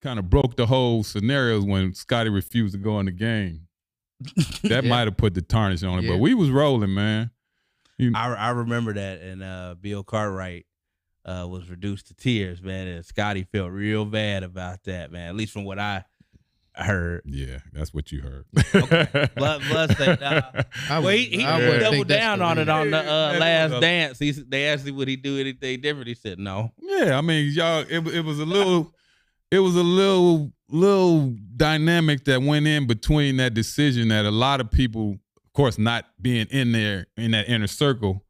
kind of broke the whole scenario when Scottie refused to go in the game. That might have put the tarnish on it, but we was rolling, man. I remember that, and Bill Cartwright was reduced to tears, man, and Scottie felt real bad about that, man, at least from what I heard. Yeah, that's what you heard. Okay. Blood said, he doubled down on it on the Last Dance. They asked him would he do anything different. He said no. Yeah, I mean, y'all, it was a little dynamic that went in between that decision that a lot of people, of course, not being in there in that inner circle,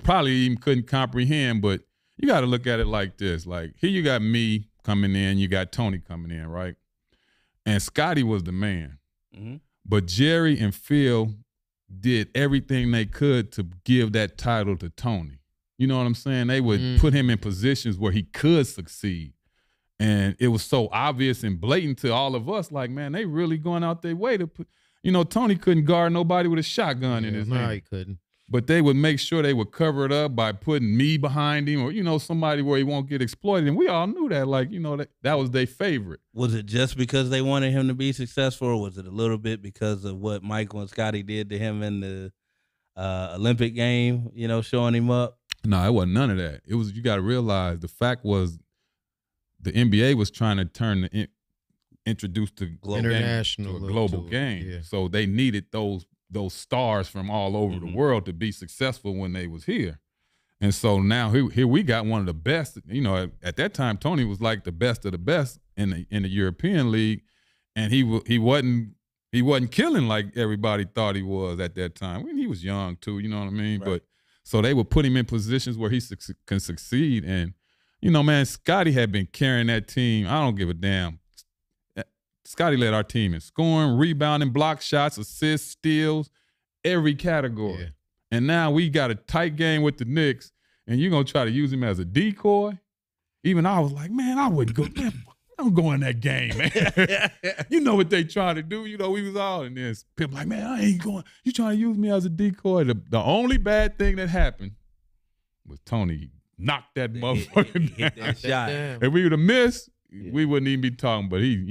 probably even couldn't comprehend. But you got to look at it like this: like here, you got me coming in, you got Tony coming in, right? And Scottie was the man. Mm-hmm. But Jerry and Phil did everything they could to give that title to Tony. You know what I'm saying? They would put him in positions where he could succeed. And it was so obvious and blatant to all of us, like, man, they really going out their way to put, Tony couldn't guard nobody with a shotgun in his hand. No, he couldn't. But they would make sure they would cover it up by putting me behind him or, somebody where he won't get exploited. And we all knew that, like, that was their favorite. Was it just because they wanted him to be successful, or was it a little bit because of what Michael and Scottie did to him in the Olympic game, showing him up? No, it wasn't none of that. It was, you got to realize the fact was the NBA was trying to introduce the international game to a global game. Yeah. So they needed those stars from all over the world to be successful when they was here. And so now here we got one of the best. At that time, Tony was like the best of the best in the European League, and he wasn't killing like everybody thought he was at that time. He was young too, you know what I mean? Right. But so they would put him in positions where he can succeed. And man, Scottie had been carrying that team. I don't give a damn. Scottie led our team in scoring, rebounding, block shots, assists, steals, every category. Yeah. And now we got a tight game with the Knicks, and you're going to try to use him as a decoy? Even I was like, man, I wouldn't go. Man, I'm going that game, man. You know what they trying to do. We was all in this. People like, man, I ain't going. You trying to use me as a decoy? The only bad thing that happened was Tony knocked that motherfucker down. Hit that shot. If we would have missed, we wouldn't even be talking, but he